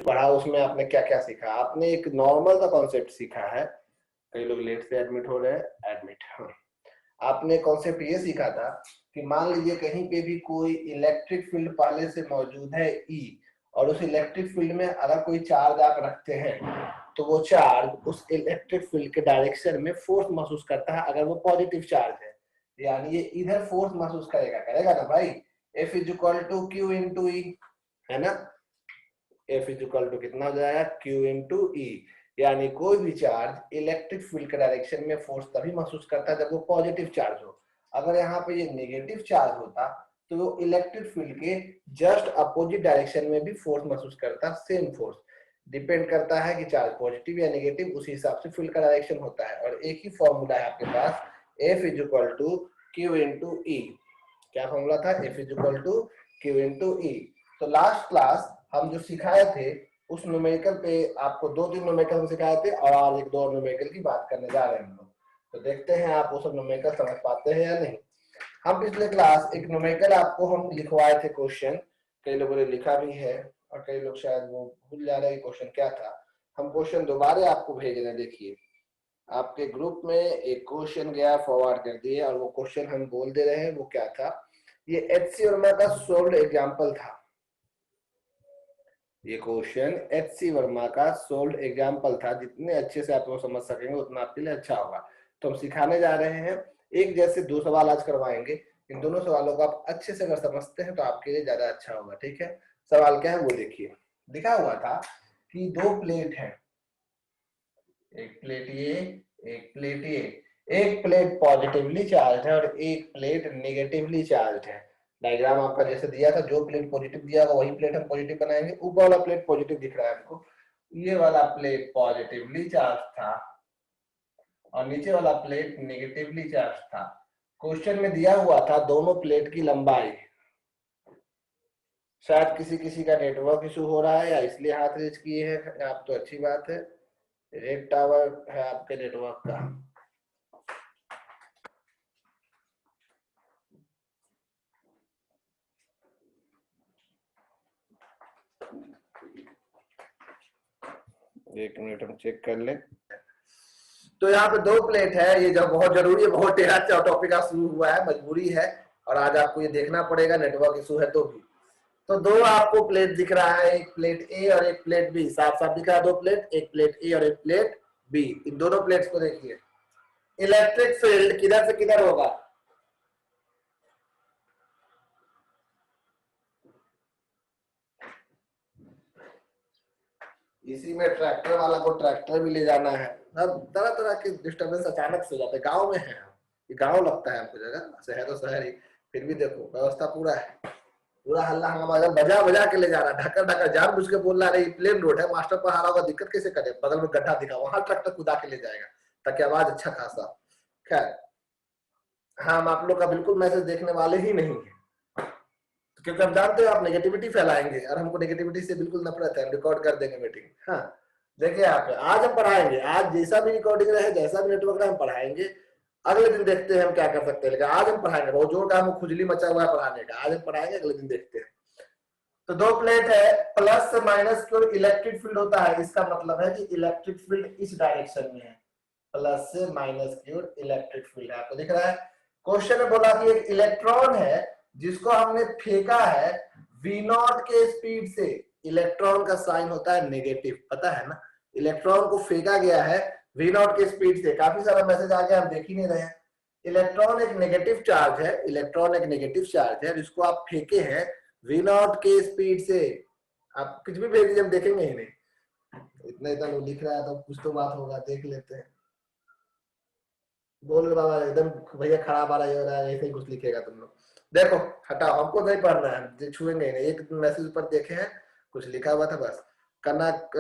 पढ़ा उसमें आपने क्या क्या सीखा? आपने एक नॉर्मल का कॉन्सेप्ट सीखा है, कई लोग लेट से एडमिट हो रहे हैं, एडमिट। हाँ, आपने कॉन्सेप्ट ये सीखा था कि मान लीजिए कहीं पे भी कोई इलेक्ट्रिक फील्ड पहले से मौजूद है E, और उस इलेक्ट्रिक फील्ड में अगर कोई चार्ज आप रखते हैं तो वो चार्ज उस इलेक्ट्रिक फील्ड के डायरेक्शन में फोर्स महसूस करता है अगर वो पॉजिटिव चार्ज है, यानी ये इधर फोर्स महसूस करेगा, करेगा ना भाई। F = Q × E, है ना। F = कितना हो जाएगा? Q × E, यानी कोई भी चार्ज इलेक्ट्रिक फील्ड के डायरेक्शन में फोर्स तभी महसूस करता है जब वो पॉजिटिव चार्ज हो। अगर यहाँ पे ये नेगेटिव चार्ज होता तो वो इलेक्ट्रिक फील्ड के जस्ट अपोजिट डायरेक्शन में भी फोर्स महसूस करता, सेम फोर्स। डिपेंड करता है कि चार्ज पॉजिटिव या नेगेटिव, उसी हिसाब से फील्ड का डायरेक्शन होता है। और एक ही फॉर्मूला है आपके पास, F = Q × E। क्या फॉर्मूला था? F = Q × E। तो लास्ट क्लास हम जो सिखाए थे उस न्यूमेरिकल पे आपको 2-3 न्यूमेरिकल सिखाए थे, और आज एक 2 न्यूमेरिकल की बात करने जा रहे हैं हम लोग। तो देखते हैं आप वो सब न्यूमेरिकल समझ पाते हैं या नहीं। हम पिछले क्लास एक न्यूमेरिकल आपको हम लिखवाए थे क्वेश्चन, कई लोगों ने लिखा भी है और कई लोग शायद वो भूल जा रहे हैं क्वेश्चन क्या था। हम क्वेश्चन दोबारा आपको भेज रहे हैं। देखिए आपके ग्रुप में एक क्वेश्चन गया, फॉरवर्ड कर दिए, और वो क्वेश्चन हम बोल दे रहे हैं वो क्या था। ये HC वर्मा का सोल्व्ड एग्जाम्पल था। ये क्वेश्चन HC वर्मा का सोल्व्ड एग्जाम्पल था। जितने अच्छे से आप लोग समझ सकेंगे उतना आपके लिए अच्छा होगा। तो हम सिखाने जा रहे हैं, एक जैसे 2 सवाल आज करवाएंगे। इन दोनों सवालों को आप अच्छे से अगर समझते हैं तो आपके लिए ज्यादा अच्छा होगा। ठीक है, सवाल क्या है वो देखिए। लिखा हुआ था कि 2 प्लेट है, एक प्लेट ये, एक प्लेट ये। एक प्लेट पॉजिटिवली चार्ज है और एक प्लेट नेगेटिवली चार्ज है। डायग्राम आपका जैसे दिया था, जो प्लेट पॉजिटिव दिया होगा वही प्लेट हम पॉजिटिव बनाएंगे। ऊपर वाला प्लेट पॉजिटिव दिख रहा है हमको, ये वाला प्लेट पॉजिटिवली चार्ज था और नीचे वाला प्लेट नेगेटिवली चार्ज था। क्वेश्चन में दिया हुआ था दोनों प्लेट की लंबाई। शायद किसी किसी का नेटवर्क इशू हो रहा है या इसलिए हाथ रेज किए हैं आप, तो अच्छी बात है। रेड टावर है आपके नेटवर्क का। एक मिनट हम चेक कर ले। तो यहाँ पे 2 प्लेट है, ये जो बहुत जरूरी है, बहुत टेढ़ा टॉपिक आज शुरू हुआ है, मजबूरी है और आज आपको ये देखना पड़ेगा, नेटवर्क इशू है तो भी। तो 2 आपको प्लेट दिख रहा है, एक प्लेट ए और एक प्लेट बी। साफ साफ दिख रहा है 2 प्लेट, एक प्लेट ए और एक प्लेट बी। इन दोनों प्लेट्स को देखिए। इलेक्ट्रिक फील्ड किधर से किधर होगा? इसी में ट्रैक्टर वाला को ट्रैक्टर भी ले जाना है। अब तरह तरह के डिस्टर्बेंस अचानक से हो जाते हैं। गांव में है, ये गांव लगता है हमको जगह, शहर तो शहर ही, फिर भी देखो व्यवस्था पूरा है। पूरा हल्ला हंगामा बजा बजा के ले जा रहा है, ढक्कर ढक्कर जानबूझ के बोल रहा है प्लेन रोड है, मास्टर पर हारा होगा, दिक्कत कैसे करे, बगल में गड्ढा दिखा वहां ट्रैक्टर कूदा के ले जाएगा ताकि आवाज अच्छा खासा। खैर हम आप लोग का बिल्कुल मैसेज देखने वाले ही नहीं है, क्योंकि हम जानते हो आप नेगेटिविटी फैलाएंगे और हमको नेगेटिविटी से बिल्कुल नफरत है। हम रिकॉर्ड कर देंगे मीटिंग। हाँ देखिए आप, आज हम पढ़ाएंगे, आज जैसा भी रिकॉर्डिंग रहे, जैसा भी नेटवर्क रहे, हम पढ़ाएंगे। अगले दिन देखते हैं हम क्या कर सकते हैं, लेकिन आज हम पढ़ाएंगे। बहुत जोर का हमको खुजली मचा हुआ है पढ़ाने का, आज हम पढ़ाएंगे, अगले दिन देखते हैं। तो 2 प्लेट है, प्लस से माइनस की ओर इलेक्ट्रिक फील्ड होता है। इसका मतलब है कि इलेक्ट्रिक फील्ड इस डायरेक्शन में है, प्लस से माइनस की ओर इलेक्ट्रिक फील्ड है। आपको दिख रहा है क्वेश्चन में बोला कि एक इलेक्ट्रॉन है जिसको हमने फेंका है V0 के स्पीड से। इलेक्ट्रॉन का साइन होता है नेगेटिव, पता है ना। इलेक्ट्रॉन को फेंका गया है V0 के स्पीड से। काफी सारा मैसेज आ गया, हम देख ही नहीं रहे हैं। इलेक्ट्रॉन एक नेगेटिव चार्ज है, इलेक्ट्रॉन एक नेगेटिव चार्ज है जिसको आप फेंके हैं V0 के स्पीड से। आप कुछ भी भेज दीजिए, हम देखेंगे ही नहीं। इतना इतना लोग लिख रहा है तो कुछ तो बात होगा, देख लेते हैं। बोल बाबा एकदम भैया खराब आ रहा है, हो रहा है, ऐसे ही कुछ लिखेगा तुम लोग। देखो हटाओ, हमको नहीं पढ़ना है, छुएंगे नहीं। एक मैसेज पर देखे हैं कुछ लिखा हुआ था बस। कनक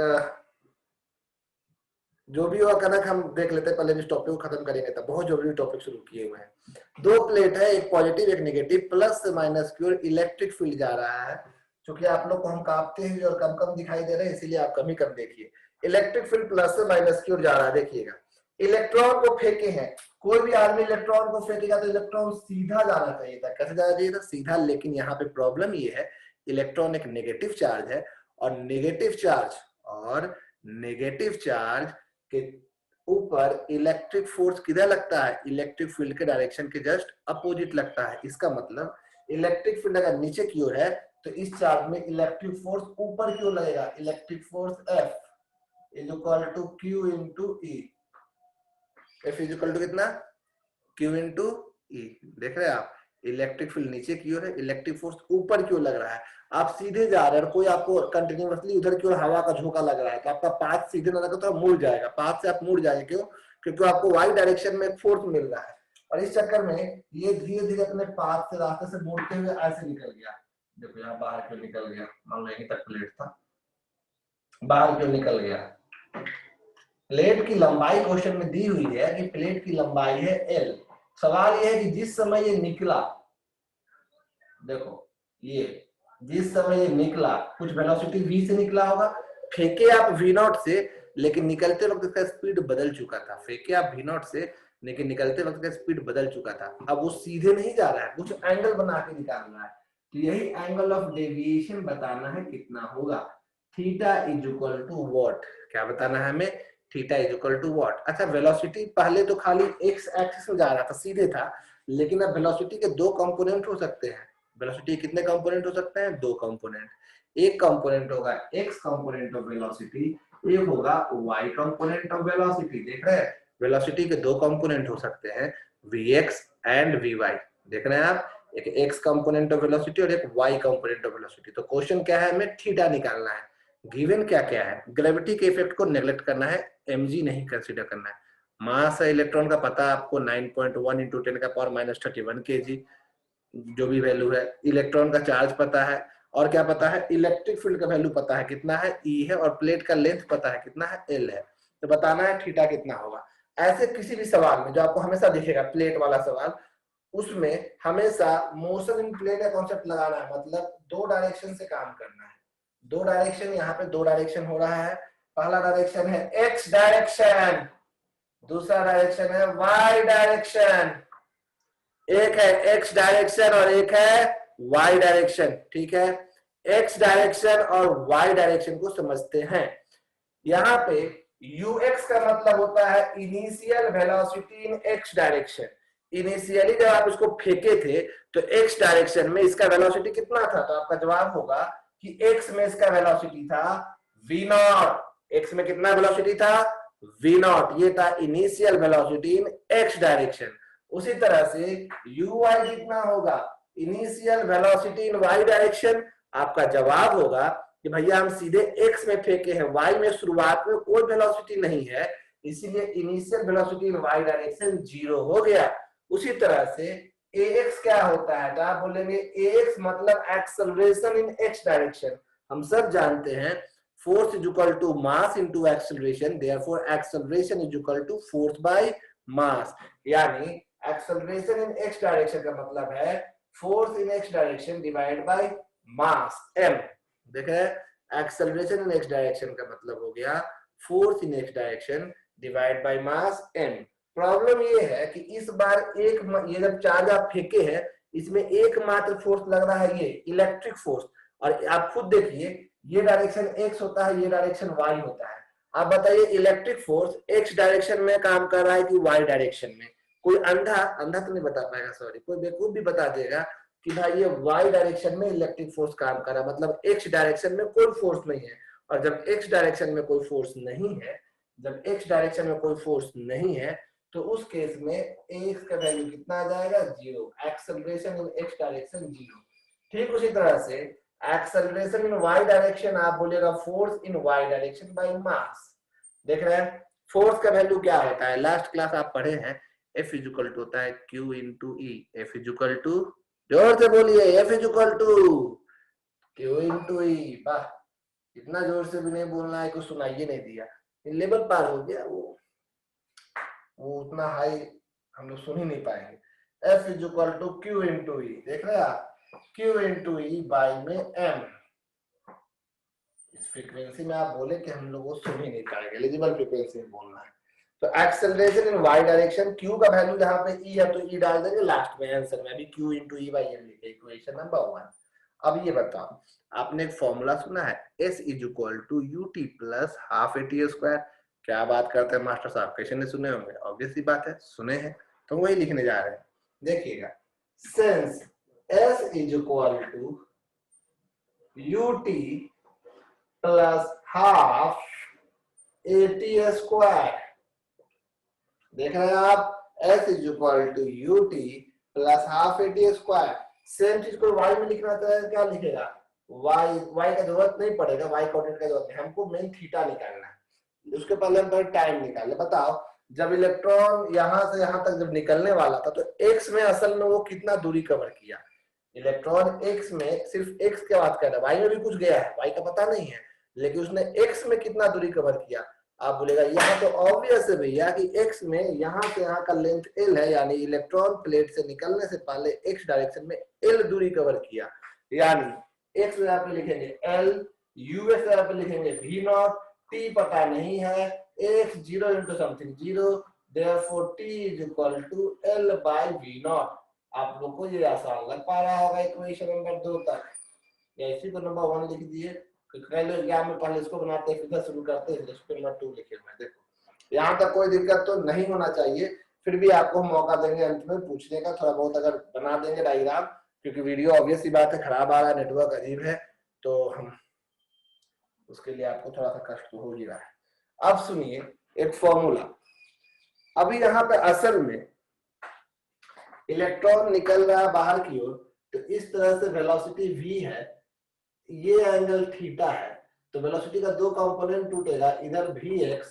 जो भी हुआ, कनक हम देख लेते हैं, पहले इस टॉपिक को खत्म करेंगे तब। बहुत जरूरी टॉपिक शुरू किए हुए हैं। 2 प्लेट है, एक पॉजिटिव एक नेगेटिव, प्लस से माइनस की ओर इलेक्ट्रिक फील्ड जा रहा है। क्योंकि आप लोग को हम कांपते हैं और कम कम दिखाई दे रहे हैं, इसीलिए आप कम ही कम देखिए। इलेक्ट्रिक फील्ड प्लस से माइनस की ओर जा रहा है। देखिएगा इलेक्ट्रॉन को फेंके हैं, कोई भी आदमी इलेक्ट्रॉन को फेंकेगा तो इलेक्ट्रॉन सीधा जाना चाहिए था। कैसे जाना चाहिए था? सीधा। लेकिन यहाँ पे प्रॉब्लम ये है, इलेक्ट्रॉन एक नेगेटिव चार्ज है और नेगेटिव चार्ज के ऊपर इलेक्ट्रिक फोर्स किधर लगता है, इलेक्ट्रिक फील्ड के डायरेक्शन के जस्ट अपोजिट लगता है। इसका मतलब इलेक्ट्रिक फील्ड अगर नीचे की ओर है तो इस चार्ज में इलेक्ट्रिक फोर्स ऊपर की ओर लगेगा। Electric force F is equal to Q into e. F is equal to कितना, Q इंटू ई। देख रहे हैं आप, इलेक्ट्रिक फील्ड नीचे की ओर है, इलेक्ट्रिक फोर्स ऊपर की ओर लग रहा है। आप सीधे जा रहे हैं, कोई आपको कंटिन्यूअसली उधर की ओर हवा का झोंका लग रहा है तो आपका पाथ सीधे ना लगे तो आप मुड़ जाएगा, पाथ से आप मुड़ जाएंगे। क्यों? क्योंकि आपको वाई डायरेक्शन में फोर्स मिल रहा है और इस चक्कर में ये धीरे धीरे अपने पाथ से, रास्ते से मुड़ते हुए ऐसे निकल गया। देखो यहाँ बाहर क्यों निकल गया, मान लो यहीं तक प्लेट था, बाहर क्यों निकल गया। प्लेट की लंबाई क्वेश्चन में दी हुई है कि प्लेट की लंबाई है L। सवाल यह है कि जिस समय ये निकला, देखो ये जिस समय ये निकला कुछ वेलोसिटी v से निकला होगा, फेंके आप v0 से, लेकिन निकलते वक्त इसका स्पीड बदल चुका था। फेंके आप v0 से लेकिन निकलते वक्त का स्पीड बदल चुका था। अब वो सीधे नहीं जा रहा है, कुछ एंगल बना के निकाल रहा है, तो यही एंगल ऑफ डेविएशन बताना है कितना होगा। Theta is equal to what, क्या बताना है हमें, theta is equal to what. अच्छा, वेलोसिटी पहले तो खाली एक्स एक्सिस में जा रहा था, सीधे था, लेकिन अब वेलोसिटी के दो कंपोनेंट हो सकते हैं। वेलोसिटी कितने कंपोनेंट हो सकते हैं, दो कंपोनेंट। एक कंपोनेंट होगा एक्स कंपोनेंट ऑफ वेलोसिटी, एक होगा वाई कंपोनेंट ऑफ वेलोसिटी। देख रहे हैं, वेलोसिटी के दो कंपोनेंट हो सकते हैं, vx एंड vy। देख रहे हैं आप, एक एक्स कंपोनेंट ऑफ वेलोसिटी और एक वाई कंपोनेंट ऑफ वेलोसिटी। तो क्वेश्चन क्या है, हमें थीटा निकालना है। गिवन क्या क्या है, ग्रेविटी के इफेक्ट को नेग्लेक्ट करना है, mg नहीं कंसीडर करना है। मास है इलेक्ट्रॉन का पता आपको 9.1 इंटू 10 का पावर -31 kg, जो भी वैल्यू है। इलेक्ट्रॉन का चार्ज पता है, और क्या पता है, इलेक्ट्रिक फील्ड का वैल्यू पता है कितना है, E है, और प्लेट का लेंथ पता है कितना है, L है। तो बताना है थीटा कितना होगा। ऐसे किसी भी सवाल में जो आपको हमेशा दिखेगा प्लेट वाला सवाल, उसमें हमेशा मोशन इन प्लेन का कॉन्सेप्ट लगाना है, मतलब दो डायरेक्शन से काम करना है। दो डायरेक्शन, यहाँ पे दो डायरेक्शन हो रहा है। पहला डायरेक्शन है एक्स डायरेक्शन, दूसरा डायरेक्शन है वाई डायरेक्शन। एक है एक्स डायरेक्शन और एक है वाई डायरेक्शन, ठीक है। एक्स डायरेक्शन और वाई डायरेक्शन को समझते हैं। यहाँ पे ux का मतलब होता है इनिशियल वेलोसिटी इन एक्स डायरेक्शन। इनिशियली जब आप इसको फेंके थे तो एक्स डायरेक्शन में इसका वेलोसिटी कितना था, तो आपका जवाब होगा कि एक्स में इसका वेलोसिटी था v0। एक्स में कितना वेलोसिटी था, v0। ये था इनिशियल वेलोसिटी इन एक्स डायरेक्शन। उसी तरह से uy कितना होगा, इनिशियल वेलोसिटी इन y डायरेक्शन। आपका जवाब होगा कि भैया हम सीधे x में फेंके हैं, y में शुरुआत में कोई वेलोसिटी नहीं है, इसीलिए इनिशियल वेलोसिटी इन y डायरेक्शन 0 हो गया। उसी तरह से ax क्या होता है, तो आप बोलेंगे ax मतलब एक्सेलरेशन इन x डायरेक्शन। हम सब जानते हैं force is equal to mass into acceleration, therefore acceleration is equal to force by mass. यानी एक्सेलरेशन इन x डायरेक्शन का मतलब है force in x direction divide by mass m। देखे, acceleration in x direction का मतलब हो गया force in x direction divide by mass m। Problem ये है कि इस बार ये जब चार्ज आप फेंके हैं, इसमें एकमात्र फोर्स लग रहा है ये इलेक्ट्रिक फोर्स। और आप खुद देखिए, ये डायरेक्शन x होता है, ये डायरेक्शन y होता है। आप बताइए इलेक्ट्रिक फोर्स x डायरेक्शन में काम कर रहा है कि y डायरेक्शन में। कोई अंधा तो नहीं बता पाएगा, सॉरी, कोई बेवकूफ भी बता देगा कि भाई ये y डायरेक्शन में इलेक्ट्रिक फोर्स काम कर रहा है, मतलब x डायरेक्शन में कोई फोर्स नहीं है। और जब x डायरेक्शन में कोई फोर्स नहीं है, जब x डायरेक्शन में कोई फोर्स नहीं है, तो उस केस में x का वैल्यू कितना आ जाएगा, 0। Acceleration in x direction 0। ठीक उसी तरह से एक्सेलरेशन इन y डायरेक्शन आप बोलेगा force in y direction by mass. देख रहे हैं फोर्स का वैल्यू क्या होता है, लास्ट क्लास आप पढ़े हैं, F इज इक्वल टू होता है Q into e. F is equal to, जोर से बोलिए, F is equal to Q into e. वाह, इतना जोर से भी नहीं बोलना है, कुछ सुनाइए नहीं दिया, लेवल पार हो गया। वो उतना हाई हम लोग सुन ही नहीं पाएंगे। F is equal to Q into e. देख रहे हैं आप, Q इंटू ई बाई में M। इस फ्रीक्वेंसी में आप बोले कि हम लोग वो सुन ही नहीं पाएंगे, एलिजिबल फ्रीक्वेंसी में बोलना है। तो acceleration in y direction, q का वैल्यू जहां पे e है तो e डाल देंगे लास्ट में आंसर में, अभी q into e by m लिखे, इक्वेशन नंबर 1। अब ये बताओ, आपने एक फॉर्मूला सुना है S is equal to UT plus half AT square. क्या बात करते हैं मास्टर साहब, कैसे नहीं सुने होंगे? ऑब्वियस सी बात है, सुने हैं, तो वही लिखने जा रहे हैं। देखिएगा, since S is equal to UT plus half AT square, देख रहे हैं आप, S is equal to UT plus half AT square. Same चीज को y में लिखना चाहे क्या लिखेगा, y का जरूरत नहीं पड़ेगा, y कोऑर्डिनेट का जरूरत नहीं, हमको मेन थीटा निकालना है। उसके पहले हम टाइम निकाल ले। बताओ, जब इलेक्ट्रॉन यहां से यहां तक जब निकलने वाला था तो x में असल में वो कितना दूरी कवर किया? इलेक्ट्रॉन x में सिर्फ x के बात कर रहा है, y में भी कुछ गया है, y का पता नहीं है, लेकिन उसने x में कितना दूरी कवर किया? आप बोलेगा यहाँ तो ऑब्वियस है भैया कि x में यहाँ से यहाँ का लेंथ l है, यानी इलेक्ट्रॉन प्लेट से निकलने से पहले x डायरेक्शन में l दूरी कवर किया, यानी x यहाँ पे लिखेंगे l, us यहाँ पे लिखेंगे v नॉट, t पता नहीं है, x 0 into something 0, therefore t is equal to l by v nought. आप लोग को ये आसान लग पा रहा होगा इक्वेशन नंबर 2 तक, या इसी को नंबर 1 लिख दिए। पहले एग्जाम में पहले इसको बनाते हैं, फिर शुरू करते हैं, इसको नंबर 2 लिखे हुए हैं। देखो यहाँ तक कोई दिक्कत तो नहीं होना चाहिए, फिर भी आपको मौका देंगे अंत में पूछने का, थोड़ा बहुत अगर बना देंगे डायग्राम, क्योंकि वीडियो ऑब्वियस सी बात है खराब आ रहा है, नेटवर्क अजीब है, तो हम उसके लिए आपको थोड़ा सा कष्ट तो हो ही रहा है। अब सुनिए एक फॉर्मूला, अभी यहाँ पे असल में इलेक्ट्रॉन निकल रहा है बाहर की ओर, तो इस तरह से वेलोसिटी v है, ये एंगल थीटा है, तो वेलोसिटी का दो कंपोनेंट टूटेगा, इधर vx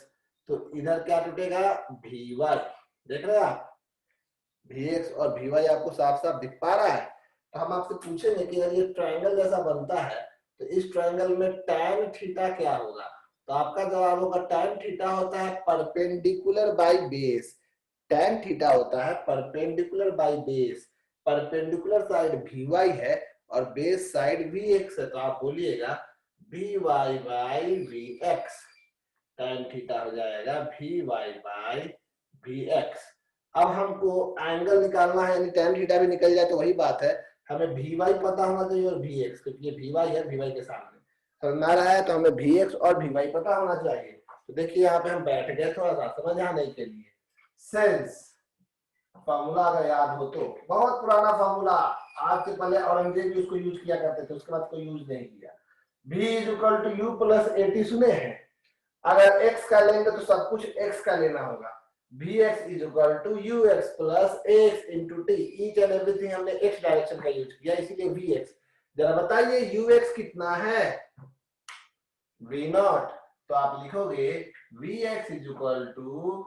तो इधर क्या टूटेगा vy। देख रहे हैं आप, vx और vy आपको साफ साफ दिख पा रहा है। तो हम आपसे पूछेंगे कि अगर ये ट्रायंगल जैसा बनता है तो इस ट्रायंगल में tan थीटा क्या होगा? तो आपका जवाब होगा tan थीटा होता है perpendicular by base, tan theta होता है perpendicular by base, perpendicular side vy है और बेस साइड vx है, तो आप बोलिएगा vy by vx, tan theta हो जाएगा vy बाय vx। अब हमको एंगल निकालना है, यानी tan थीटा भी निकल जाए तो वही बात है, हमें vy पता होना चाहिए और vx, क्योंकि ये vy है, vy के सामने समझ में आ रहा है, तो हमें vx और vy पता होना चाहिए। तो देखिए यहाँ पे हम बैठ गए थोड़ा सा समझ आने के लिए। सेंस फॉर्मूला अगर याद हो तो, बहुत पुराना फॉर्मूला, आज से पहले औरंगजेब भी उसको यूज किया करते थे, उसके बाद कोई यूज नहीं किया। v is equal to u plus AT सुने हैं, अगर x का लेंगे तो सब कुछ x का लेना होगा, vx is equal to ux plus x into t, each and everything हमने x डायरेक्शन का यूज किया, इसीलिए vx। जरा बताइए ux कितना है, v नॉट, तो आप लिखोगे vx is equal to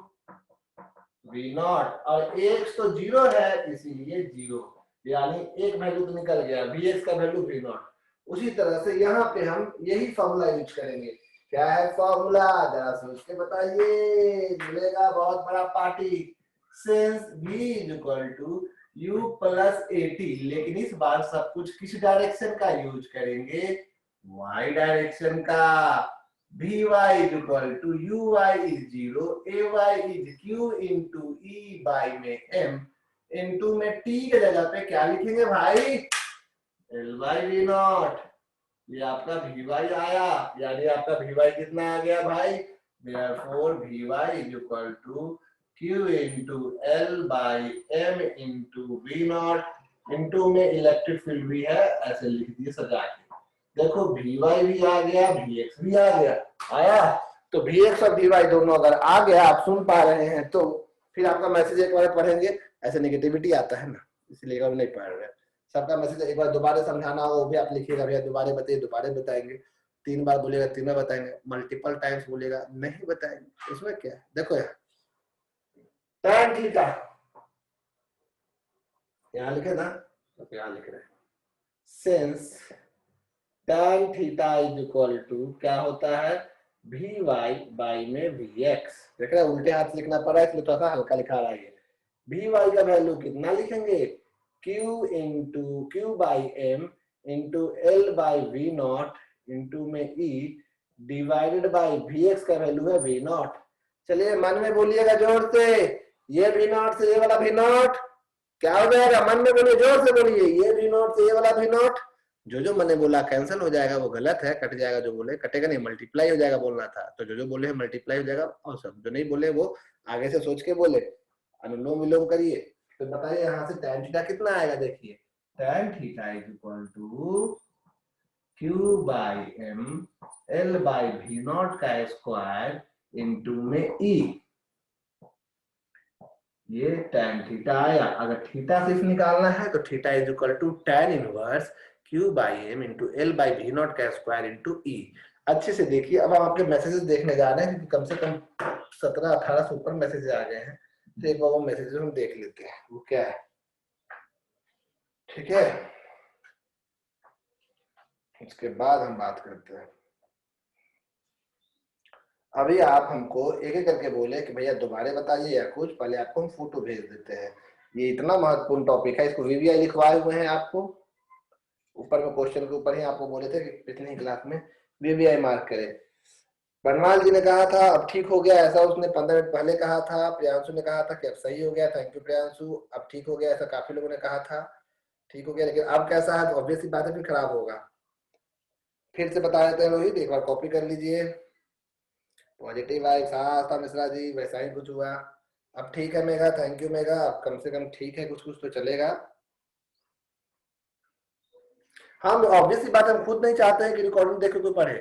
v nought, और x तो 0 है इसीलिए 0, यानी एक वैल्यू तो निकल गया, vx का वैल्यू v नॉट। उसी तरह से यहाँ पे हम यही फॉर्मूला यूज करेंगे। क्या है फॉर्मूला, जरा सोच के बताइए, मिलेगा बहुत बड़ा party. Since v is equal to u plus AT, लेकिन इस बार सब कुछ किस डायरेक्शन का यूज करेंगे, y डायरेक्शन का। vy is equal to uy is 0, ay is q into e by में m, into में t के जगह पे क्या लिखेंगे भाई, l by v नॉट। ये आपका vy आया, यानी आपका vy कितना आ गया भाई, therefore vy is equal to q into l by m into v not, into में इलेक्ट्रिक फील्ड भी है, ऐसे लिख दिए सजा के। देखो vy भी आ गया, vx भी आ गया, आया, तो vx और vy दोनों अगर आ गया, आप सुन पा रहे हैं, तो फिर आपका मैसेज एक बार पढ़ेंगे, ऐसे नेगेटिविटी आता है ना, इसलिए हम नहीं पढ़ रहे। सबका मैसेज एक बार दोबारा समझाना हो वो भी आप लिखिएगा, भैया दोबारा बताइए, दोबारा बताएंगे, 3 बार बोलेगा 3 बार बताएंगे, मल्टीपल टाइम्स बोलेगा नहीं बताएंगे, इसमें क्या है। देखो यार tan थीटा यहाँ लिखे ना, तो यहाँ लिख रहे हैं, since tan theta is equal to क्या होता है, vy बाई में vx। देख रहे हैं उल्टे हाथ से लिखना पड़ रहा है, इसलिए थोड़ा सा हल्का लिखा रहा है। vy का वैल्यू कितना लिखेंगे, q into Q by M into L by V naught into में e डिवाइडेड बाई vx का वैल्यू है v नॉट। चलिए मन में बोलिएगा जोर से, ये v नॉट से ये वाला v नॉट क्या हो जाएगा, मन में बोलिए, जोर से बोलिए, ये v नॉट से ये वाला v नॉट जो मैंने बोला कैंसिल हो जाएगा वो गलत है, कट जाएगा जो बोले, कटेगा नहीं, मल्टीप्लाई हो जाएगा बोलना था, तो जो बोले मल्टीप्लाई हो जाएगा, और सब जो नहीं बोले वो आगे से सोच के बोले। अनुलोम विलोम करिए, तो बताइए यहाँ से tan थीटा कितना आएगा, देखिए tan theta is equal to Q by M L by V naught का स्क्वायर इंटू में E। ये tan थीटा आया। अगर थीटा सिर्फ निकालना है तो theta is equal to tan inverse Q by M into L by V naught का स्क्वायर इंटू E। अच्छे से देखिए, अब हम आपके मैसेजेस देखने जा रहे हैं क्योंकि कम से कम 17-18 से ऊपर मैसेज आ गए हैं, तो एक बार वो मैसेज हम देख लेते हैं वो क्या है। ठीक है, उसके बाद हम बात करते हैं। अभी आप हमको एक एक करके बोले कि भैया दोबारा बताइए या कुछ, पहले आपको हम फोटो भेज देते हैं। ये इतना महत्वपूर्ण टॉपिक है, इसको वीवीआई लिखवाए हुए हैं आपको, ऊपर में क्वेश्चन के ऊपर ही आपको बोले थे कि पिछली क्लास में वीवीआई मार्क करें। बनवाल जी ने कहा था अब ठीक हो गया, ऐसा उसने 15 मिनट पहले कहा था। प्रियांशु ने कहा था कि अब सही हो गया, थैंक यू प्रियांशु, अब ठीक हो गया, ऐसा काफी लोगों ने कहा था, ठीक हो गया। लेकिन अब कैसा है, तो ऑब्वियस सी बात है फिर खराब होगा। फिर से बता देते हैं रोहित, एक बार कॉपी कर लीजिए। पॉजिटिव वाइब्स, हाँ आस्था मिश्रा जी, वैसा ही कुछ हुआ। अब ठीक है मेगा, थैंक यू मेगा, अब कम से कम ठीक है, कुछ कुछ तो चलेगा। हम ऑब्वियस सी बात है, हम खुद नहीं चाहते हैं कि रिकॉर्डिंग देख के कोई पढ़े,